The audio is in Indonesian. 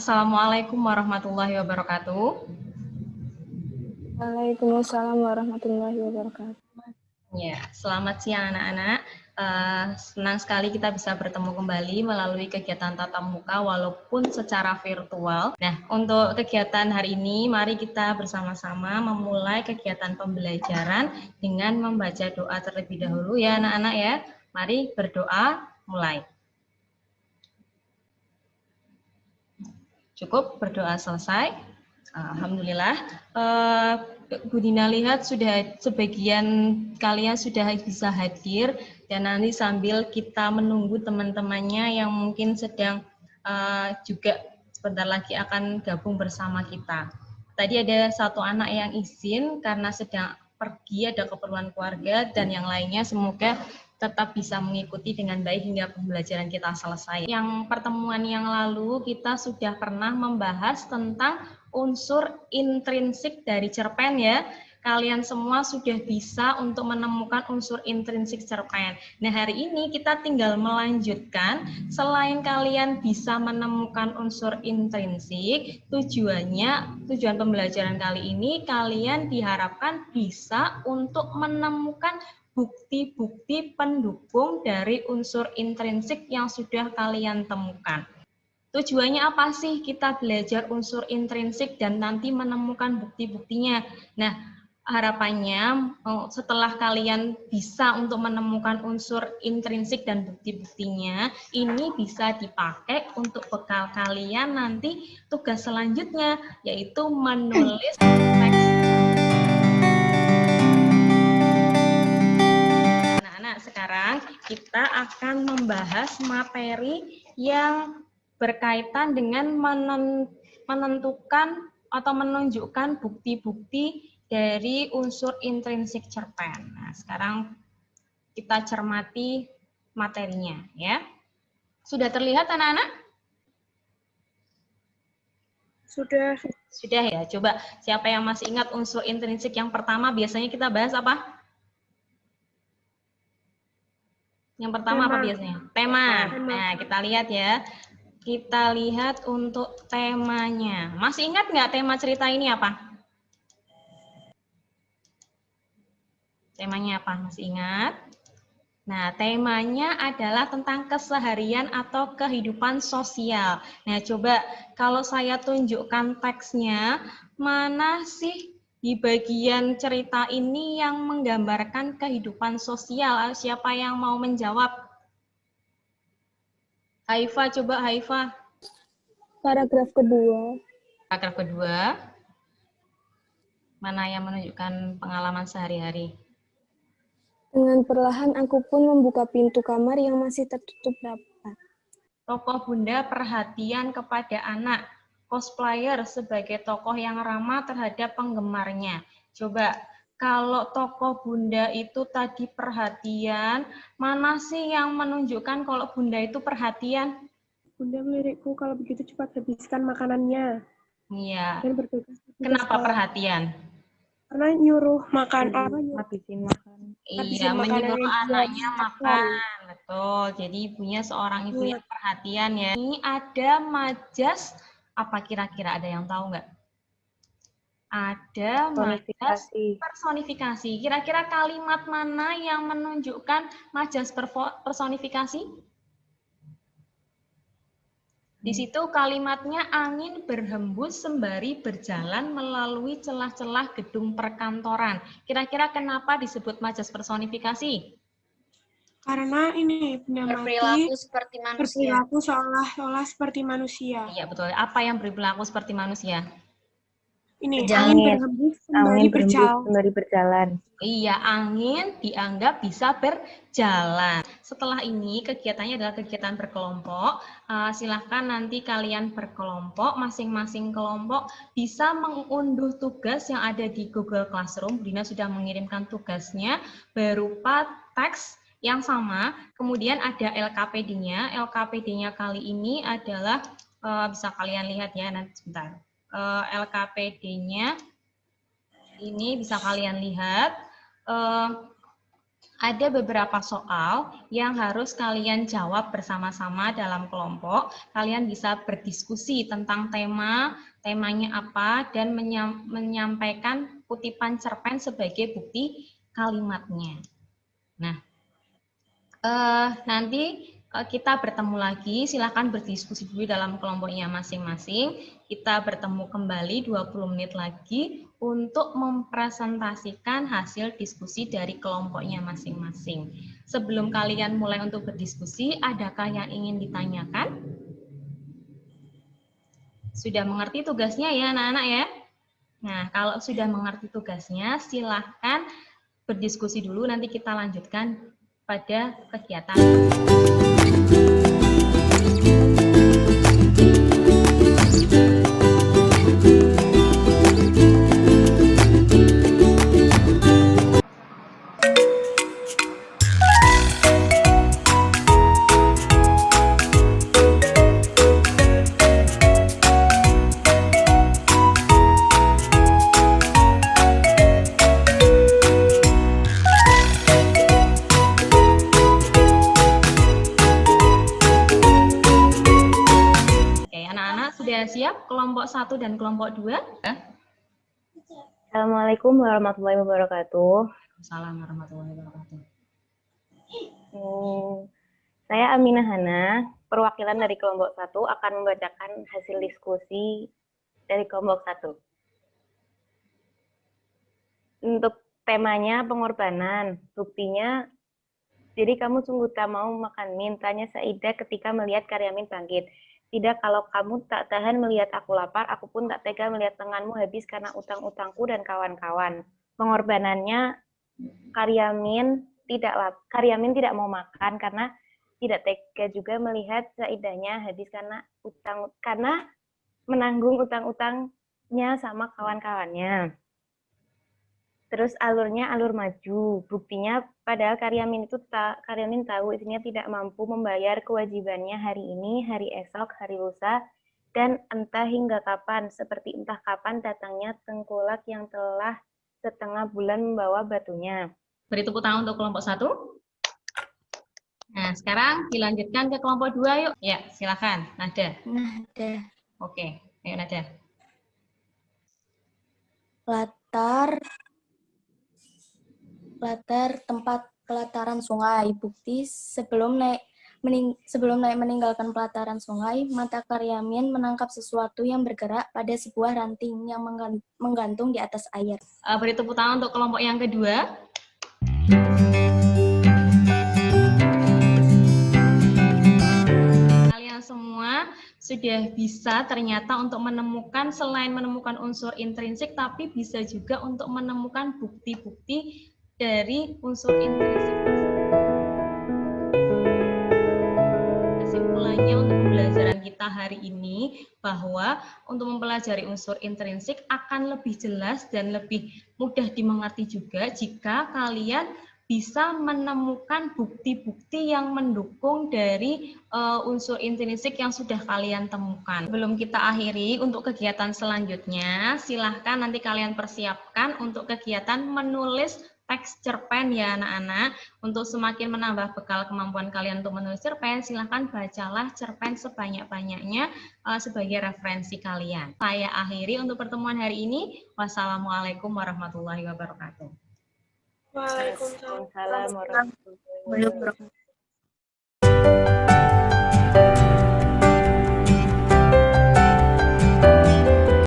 Assalamualaikum warahmatullahi wabarakatuh. Waalaikumsalam warahmatullahi wabarakatuh. Ya, selamat siang anak-anak. Senang sekali kita bisa bertemu kembali melalui kegiatan tatap muka walaupun secara virtual. Nah, untuk kegiatan hari ini, mari kita bersama-sama memulai kegiatan pembelajaran dengan membaca doa terlebih dahulu ya anak-anak ya. Mari berdoa, mulai. Cukup berdoa selesai. Alhamdulillah. Bu Dina lihat sudah sebagian kalian sudah bisa hadir dan nanti sambil kita menunggu teman-temannya yang mungkin sedang juga sebentar lagi akan gabung bersama kita. Tadi ada satu anak yang izin karena sedang pergi, ada keperluan keluarga, dan yang lainnya semoga tetap bisa mengikuti dengan baik hingga pembelajaran kita selesai. Yang pertemuan yang lalu kita sudah pernah membahas tentang unsur intrinsik dari cerpen ya. Kalian semua sudah bisa untuk menemukan unsur intrinsik cerpen. Nah, hari ini kita tinggal melanjutkan. Selain kalian bisa menemukan unsur intrinsik, tujuan pembelajaran kali ini kalian diharapkan bisa untuk menemukan bukti-bukti pendukung dari unsur intrinsik yang sudah kalian temukan. Tujuannya apa sih kita belajar unsur intrinsik dan nanti menemukan bukti-buktinya? Nah, harapannya setelah kalian bisa untuk menemukan unsur intrinsik dan bukti-buktinya, ini bisa dipakai untuk bekal kalian nanti tugas selanjutnya, yaitu menulis teks. Anak-anak, sekarang kita akan membahas materi yang berkaitan dengan menentukan atau menunjukkan bukti-bukti dari unsur intrinsik cerpen. Nah, sekarang kita cermati materinya ya. Sudah terlihat anak-anak? Sudah. Sudah ya. Coba siapa yang masih ingat unsur intrinsik yang pertama biasanya kita bahas apa? Yang pertama apa biasanya? Tema. Nah, kita lihat ya. Kita lihat untuk temanya. Masih ingat nggak tema cerita ini apa? Temanya apa? Masih ingat? Nah, temanya adalah tentang keseharian atau kehidupan sosial. Nah, coba kalau saya tunjukkan teksnya, mana sih di bagian cerita ini yang menggambarkan kehidupan sosial? Siapa yang mau menjawab? Haifa, coba Haifa. Paragraf kedua. Paragraf kedua. Mana yang menunjukkan pengalaman sehari-hari? Dengan perlahan aku pun membuka pintu kamar yang masih tertutup rapat. Tokoh Bunda perhatian kepada anak. Cosplayer sebagai tokoh yang ramah terhadap penggemarnya. Coba, kalau tokoh Bunda itu tadi perhatian, mana sih yang menunjukkan kalau Bunda itu perhatian? Bunda melirikku kalau begitu cepat habiskan makanannya. Iya. Dan bergegas Kenapa perhatian? Karena nyuruh makan Habisin makan. Iya, menyuruh anaknya makan. Betul. Jadi ibunya seorang ibu yang perhatian ya. Ini ada majas, apa kira-kira ada yang tahu nggak? Ada majas personifikasi. Kira-kira kalimat mana yang menunjukkan majas personifikasi? Di situ kalimatnya angin berhembus sembari berjalan melalui celah-celah gedung perkantoran. Kira-kira kenapa disebut majas personifikasi? Karena ini berperilaku seperti manusia. Berperilaku seolah-olah seperti manusia. Iya betul. Apa yang berperilaku seperti manusia? Ini angin berhembus sembari berjalan. Iya, angin dianggap bisa berjalan. Setelah ini kegiatannya adalah kegiatan berkelompok. Silahkan nanti kalian berkelompok, masing-masing kelompok bisa mengunduh tugas yang ada di Google Classroom. Dina sudah mengirimkan tugasnya berupa teks yang sama. Kemudian ada LKPD-nya. LKPD-nya kali ini adalah, bisa kalian lihat ya, nanti sebentar. LKPD-nya ini bisa kalian lihat. ada beberapa soal yang harus kalian jawab bersama-sama dalam kelompok. Kalian bisa berdiskusi tentang temanya apa, dan menyampaikan kutipan cerpen sebagai bukti kalimatnya. Nah, nanti kita bertemu lagi, silakan berdiskusi dulu dalam kelompoknya masing-masing. Kita bertemu kembali 20 menit lagi untuk mempresentasikan hasil diskusi dari kelompoknya masing-masing. Sebelum kalian mulai untuk berdiskusi, adakah yang ingin ditanyakan? Sudah mengerti tugasnya ya anak-anak ya? Nah, kalau sudah mengerti tugasnya, silahkan berdiskusi dulu, nanti kita lanjutkan pada kegiatan. Siap kelompok 1 dan kelompok 2? Assalamualaikum warahmatullahi wabarakatuh. Assalamualaikum warahmatullahi wabarakatuh. Saya Aminah Hana, perwakilan dari kelompok 1 akan membacakan hasil diskusi dari kelompok 1. Untuk temanya pengorbanan, buktinya, jadi kamu sungguh tak mau makan mie, tanya Saidah ketika melihat Karyamin bangkit. Tidak, kalau kamu tak tahan melihat aku lapar, aku pun tak tega melihat lenganmu habis karena utang-utangku dan kawan-kawan. Pengorbanannya, Karyamin tidak mau makan karena tidak tega juga melihat Saidahnya habis karena menanggung utang-utangnya sama kawan-kawannya. Terus alurnya alur maju, buktinya padahal Karyamin tahu istrinya tidak mampu membayar kewajibannya hari ini, hari esok, hari lusa, dan entah hingga kapan, seperti entah kapan datangnya tengkulak yang telah setengah bulan membawa batunya. Beri tepuk tangan untuk kelompok 1. Nah, sekarang dilanjutkan ke kelompok 2 yuk. Ya, silakan. Nada. Nada. Oke, ayo Nada. Latar tempat pelataran sungai. Bukti sebelum naik meninggalkan pelataran sungai, mata Karyamin menangkap sesuatu yang bergerak pada sebuah ranting yang menggantung di atas air. Beri tepuk tangan untuk kelompok yang kedua. Kalian semua sudah bisa ternyata untuk menemukan, selain menemukan unsur intrinsik, tapi bisa juga untuk menemukan bukti-bukti dari unsur intrinsik. Kesimpulannya untuk pembelajaran kita hari ini, bahwa untuk mempelajari unsur intrinsik akan lebih jelas dan lebih mudah dimengerti juga jika kalian bisa menemukan bukti-bukti yang mendukung dari unsur intrinsik yang sudah kalian temukan. Sebelum kita akhiri untuk kegiatan selanjutnya, silahkan nanti kalian persiapkan untuk kegiatan menulis teks cerpen ya anak-anak. Untuk semakin menambah bekal kemampuan kalian untuk menulis cerpen, silahkan bacalah cerpen sebanyak-banyaknya sebagai referensi kalian. Saya akhiri untuk pertemuan hari ini. Wassalamualaikum warahmatullahi wabarakatuh. Waalaikumsalam warahmatullahi wabarakatuh.